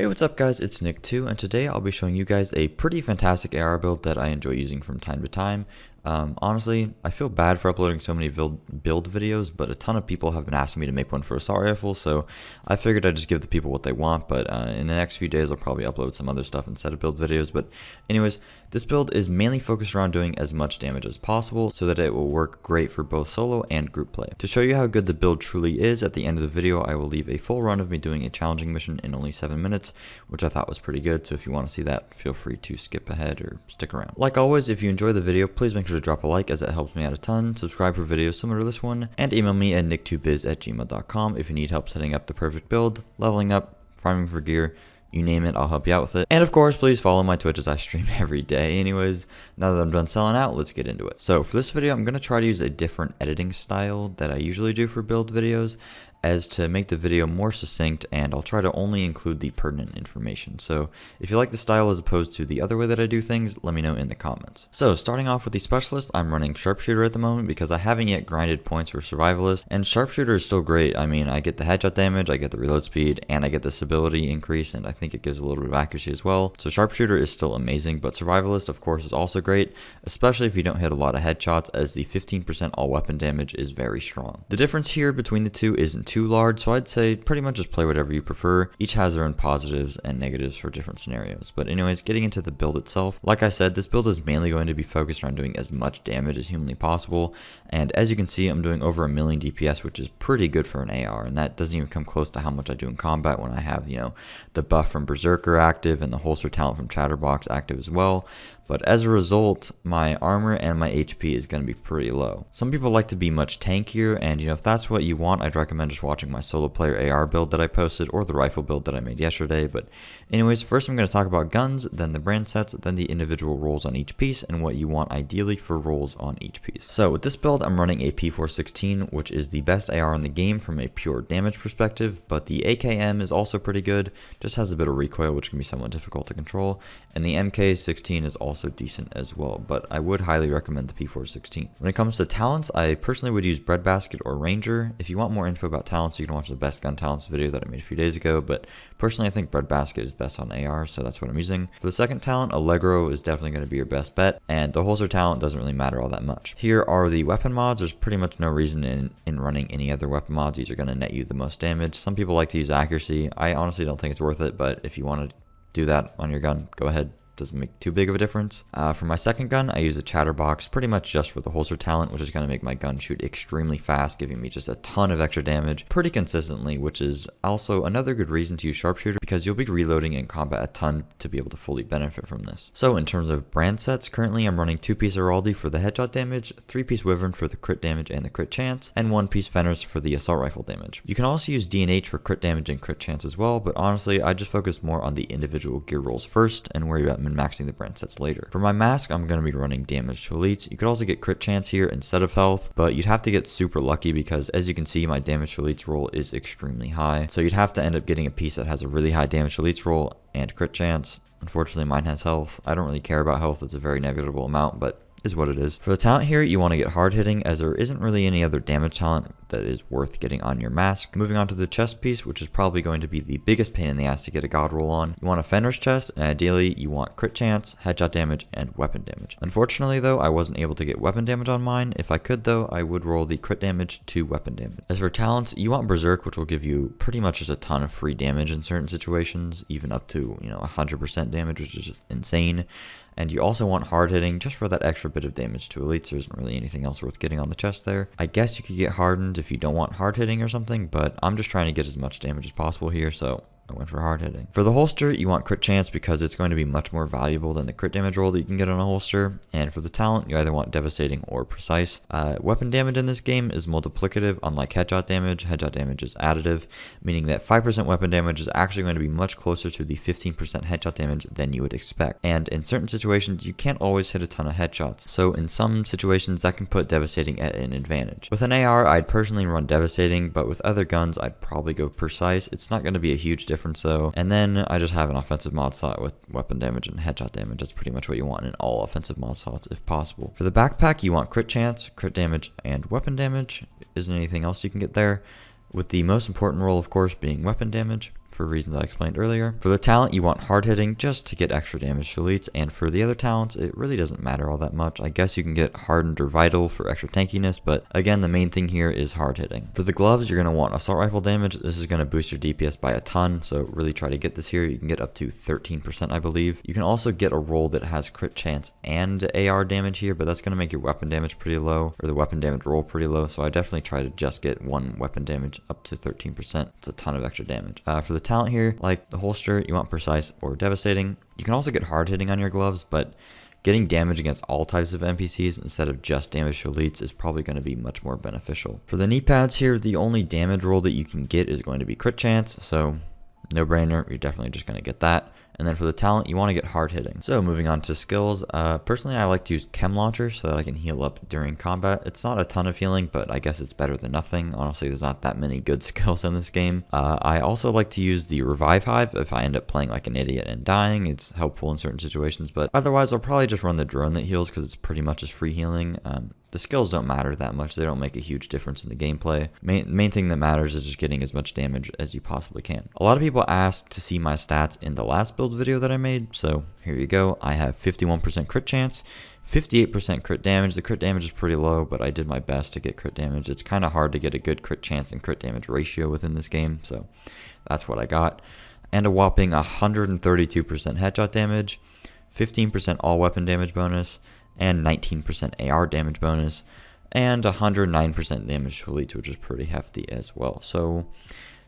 Hey, what's up guys, it's Nick2, and today I'll be showing you guys a pretty fantastic AR build that I enjoy using from time to time. Honestly, I feel bad for uploading so many build videos, but a ton of people have been asking me to make one for assault rifle, so I figured I'd just give the people what they want. But in the next few days I'll probably upload some other stuff instead of build videos. But anyways, this build is mainly focused around doing as much damage as possible so that it will work great for both solo and group play. To show you how good the build truly is, at the end of the video I will leave a full run of me doing a challenging mission in only 7 minutes, which I thought was pretty good, so if you want to see that, feel free to skip ahead or stick around. Like always, if you enjoy the video, please make sure to drop a like as it helps me out a ton, subscribe for videos similar to this one, and email me at nick2biz@gmail.com if you need help setting up the perfect build, leveling up, farming for gear, you name it, I'll help you out with it. And of course, please follow my Twitch as I stream every day. Anyways, now that I'm done selling out, let's get into it. So for this video, I'm going to try to use a different editing style that I usually do for build videos, as to make the video more succinct, and I'll try to only include the pertinent information. So if you like the style as opposed to the other way that I do things, let me know in the comments. So starting off with the specialist, I'm running sharpshooter at the moment because I haven't yet grinded points for survivalist, and sharpshooter is still great. I mean, I get the headshot damage, I get the reload speed, and I get the stability increase, and I think it gives a little bit of accuracy as well. So sharpshooter is still amazing, but survivalist of course is also great, especially if you don't hit a lot of headshots, as the 15% all weapon damage is very strong. The difference here between the two isn't too large, so I'd say pretty much just play whatever you prefer. Each has their own positives and negatives for different scenarios. But anyways, getting into the build itself, like I said, this build is mainly going to be focused around doing as much damage as humanly possible, and as you can see, I'm doing over 1 million DPS, which is pretty good for an AR, and that doesn't even come close to how much I do in combat when I have, you know, the buff from Berserker active and the holster talent from Chatterbox active as well. But as a result, my armor and my HP is going to be pretty low. Some people like to be much tankier, and if that's what you want, I'd recommend just watching my solo player AR build that I posted, or the rifle build that I made yesterday. But anyways, first I'm going to talk about guns, then the brand sets, then the individual rolls on each piece, and what you want ideally for rolls on each piece. So with this build, I'm running a P416, which is the best AR in the game from a pure damage perspective, but the AKM is also pretty good, just has a bit of recoil, which can be somewhat difficult to control, and the MK16 is also decent as well, but I would highly recommend the P416. When it comes to talents, I personally would use Breadbasket or Ranger. If you want more info about talents, you can watch the best gun talents video that I made a few days ago, but personally I think Breadbasket is best on AR, so that's what I'm using. For the second talent, Allegro is definitely going to be your best bet, and the holster talent doesn't really matter all that much. Here are the weapon mods. There's pretty much no reason in running any other weapon mods. These are going to net you the most damage. Some people like to use accuracy. I honestly don't think it's worth it, but if you want to do that on your gun, go ahead. Doesn't make too big of a difference. For my second gun, I use a Chatterbox pretty much just for the holster talent, which is going to make my gun shoot extremely fast, giving me just a ton of extra damage pretty consistently, which is also another good reason to use sharpshooter, because you'll be reloading in combat a ton to be able to fully benefit from this. So in terms of brand sets, currently I'm running 2-piece Araldi for the headshot damage, 3-piece Wyvern for the crit damage and the crit chance, and 1-piece Fenris for the assault rifle damage. You can also use D&H for crit damage and crit chance as well, but honestly I just focus more on the individual gear rolls first and where you're at maxing the brand sets later. For my mask, I'm going to be running damage to elites. You could also get crit chance here instead of health, but you'd have to get super lucky because, as you can see, my damage to elites roll is extremely high. So you'd have to end up getting a piece that has a really high damage to elites roll and crit chance. Unfortunately, mine has health. I don't really care about health. It's a very negligible amount, but is what it is. For the talent here, you want to get hard hitting, as there isn't really any other damage talent that is worth getting on your mask. Moving on to the chest piece, which is probably going to be the biggest pain in the ass to get a god roll on. You want a Fenris chest, and ideally you want crit chance, headshot damage, and weapon damage. Unfortunately though, I wasn't able to get weapon damage on mine. If I could though, I would roll the crit damage to weapon damage. As for talents, you want Berserk, which will give you pretty much just a ton of free damage in certain situations, even up to 100% damage, which is just insane. And you also want hard hitting just for that extra bit of damage to elites. There isn't really anything else worth getting on the chest there. I guess you could get hardened if you don't want hard hitting or something, but I'm just trying to get as much damage as possible here, so I went for hard hitting. For the holster, you want crit chance because it's going to be much more valuable than the crit damage roll that you can get on a holster. And for the talent, you either want devastating or precise. Weapon damage in this game is multiplicative, unlike headshot damage. Headshot damage is additive, meaning that 5% weapon damage is actually going to be much closer to the 15% headshot damage than you would expect. And in certain situations, you can't always hit a ton of headshots. So in some situations, that can put devastating at an advantage. With an AR, I'd personally run devastating, but with other guns, I'd probably go precise. It's not going to be a huge difference though. And then I just have an offensive mod slot with weapon damage and headshot damage. That's pretty much what you want in all offensive mod slots if possible. For the backpack, you want crit chance, crit damage, and weapon damage. Isn't anything else you can get there, with the most important role of course being weapon damage. for reasons I explained earlier. For the talent, you want hard hitting just to get extra damage to elites, and for the other talents, it really doesn't matter all that much. I guess you can get hardened or vital for extra tankiness, but again, the main thing here is hard hitting. For the gloves, you're going to want assault rifle damage. This is going to boost your DPS by a ton, so really try to get this here. You can get up to 13%, I believe. You can also get a roll that has crit chance and AR damage here, but that's going to make your weapon damage pretty low, or the weapon damage roll pretty low, so I definitely try to just get one weapon damage up to 13%. It's a ton of extra damage. For the talent here, like the holster, you want precise or devastating. You can also get hard hitting on your gloves, but getting damage against all types of NPCs instead of just damage to elites is probably going to be much more beneficial. For the knee pads here, the only damage roll that you can get is going to be crit chance, so no brainer, you're definitely just going to get that. And then for the talent, you want to get hard hitting. So moving on to skills, personally I like to use chem launcher so that I can heal up during combat. It's not a ton of healing, but I guess it's better than nothing. Honestly, there's not that many good skills in this game. I also like to use the revive hive if I end up playing like an idiot and dying. It's helpful in certain situations, but otherwise I'll probably just run the drone that heals because it's pretty much just free healing. The skills don't matter that much. They don't make a huge difference in the gameplay. Main thing that matters is just getting as much damage as you possibly can. A lot of people asked to see my stats in the last build video that I made, so here you go. I have 51% crit chance, 58% crit damage. The crit damage is pretty low, but I did my best to get crit damage. It's kind of hard to get a good crit chance and crit damage ratio within this game, so that's what I got. And a whopping 132% headshot damage, 15% all weapon damage bonus, and 19% AR damage bonus, and 109% damage to elites, which is pretty hefty as well. So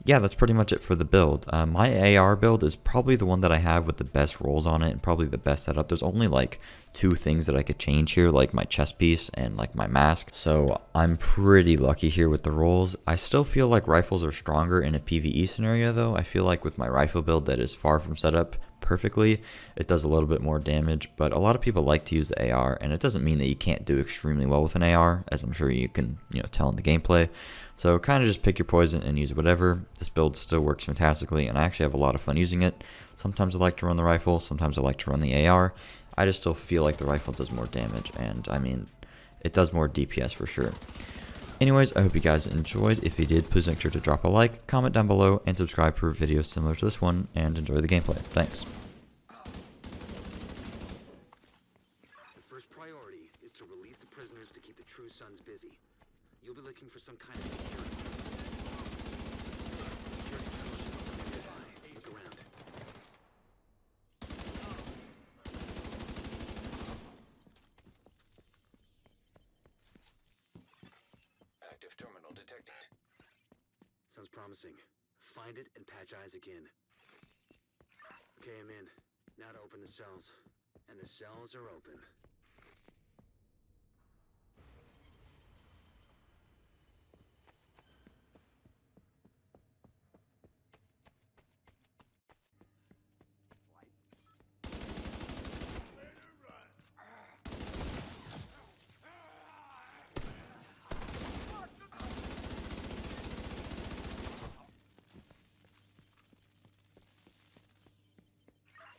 yeah, that's pretty much it for the build. My AR build is probably the one that I have with the best rolls on it and probably the best setup. There's only like 2 things that I could change here, like my chest piece and like my mask. So I'm pretty lucky here with the rolls. I still feel like rifles are stronger in a PvE scenario though. I feel like with my rifle build that is far from set up perfectly, it does a little bit more damage, but a lot of people like to use the AR, and it doesn't mean that you can't do extremely well with an AR, as I'm sure you can, tell in the gameplay. So kind of just pick your poison and use whatever. This build still works fantastically, and I actually have a lot of fun using it. Sometimes I like to run the rifle, sometimes I like to run the AR. I just still feel like the rifle does more damage, and I mean, it does more DPS for sure. Anyways, I hope you guys enjoyed. If you did, please make sure to drop a like, comment down below, and subscribe for videos similar to this one, and enjoy the gameplay. Thanks. The first priority is to release the prisoners to keep the True Sons busy. You'll be looking for some kind of security. Look around. Active terminal detected. Sounds promising. Find it and patch eyes again. Okay, I'm in. Now to open the cells. And the cells are open.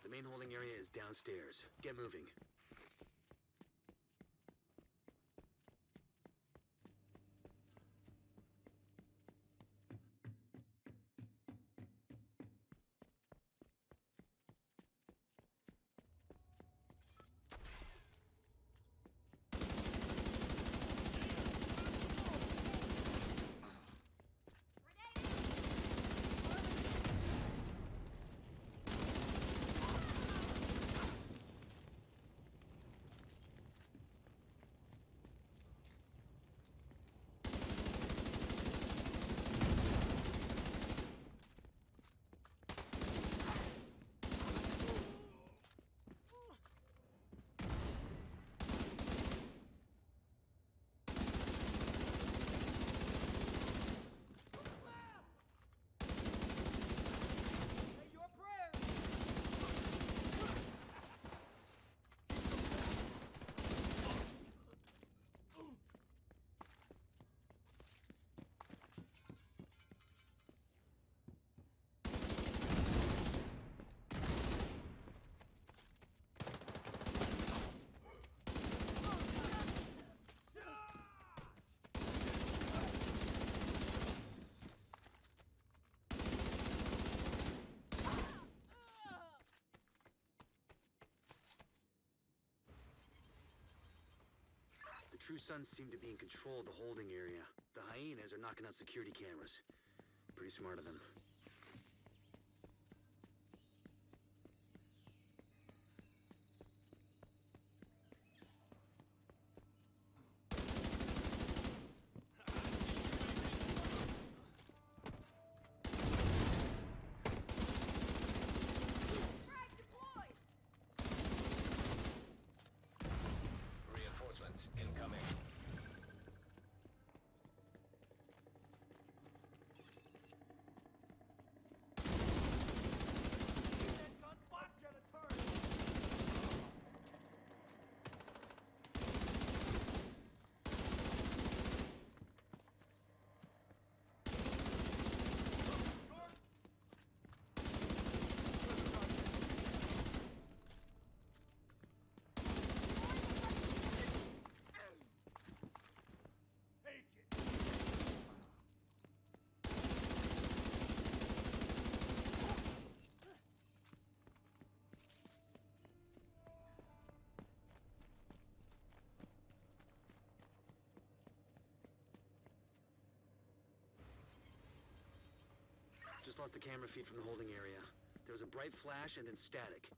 The main holding area is downstairs. Get moving. True Sons seem to be in control of the holding area. The hyenas are knocking out security cameras. Pretty smart of them. Reinforcements incoming. Just lost the camera feed from the holding area. There was a bright flash and then static.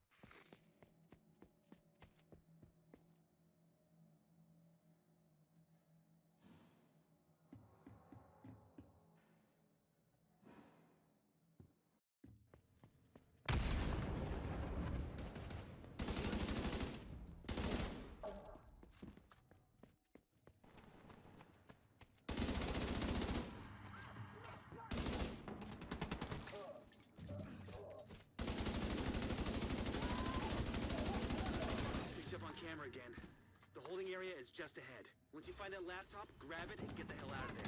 Camera again. The holding area is just ahead. Once you find that laptop, grab it and get the hell out of there.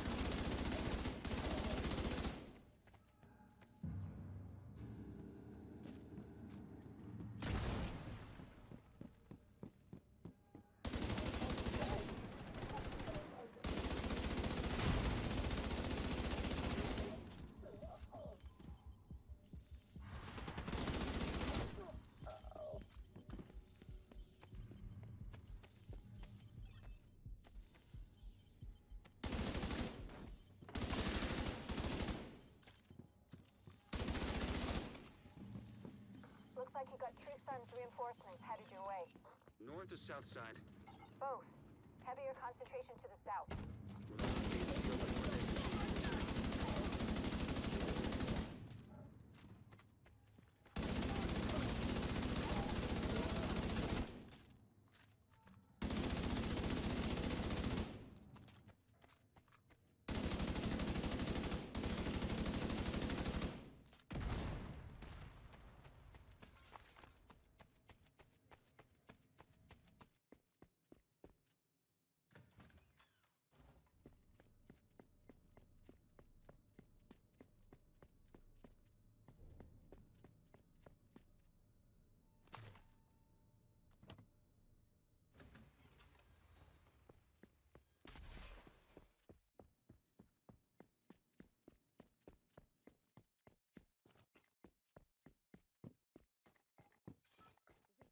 Looks like you got True Sons reinforcements headed your way. North or south side? Both. Heavier concentration to the south.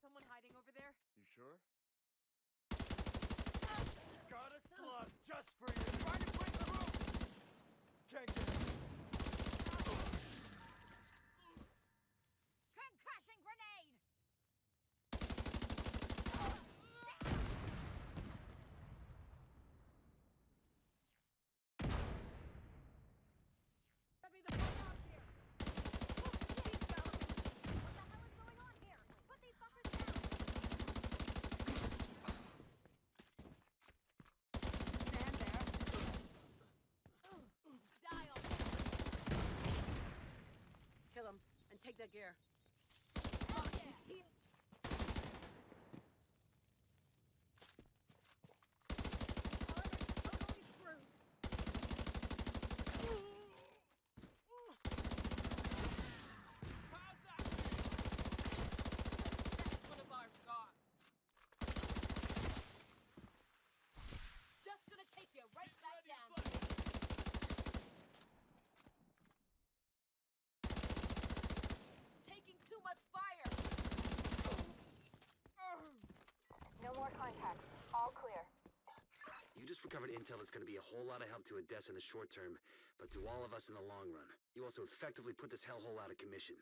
Someone hiding over there? You sure? Got a slug just for you! Trying to break through! Can't get it! Concussion grenade! Get me the fuck out here! What the hell is going on here? Put these fuckers down! Stand there. Dial. Kill him and take that gear. Oh, yeah. He's here. Totally screwed. How's that? One of ours gone. Just gonna take you right back down. Taking too much fire. No more contacts. All clear. You just recovered intel that's going to be a whole lot of help to Odessa in the short term, but to all of us in the long run. You also effectively put this hellhole out of commission.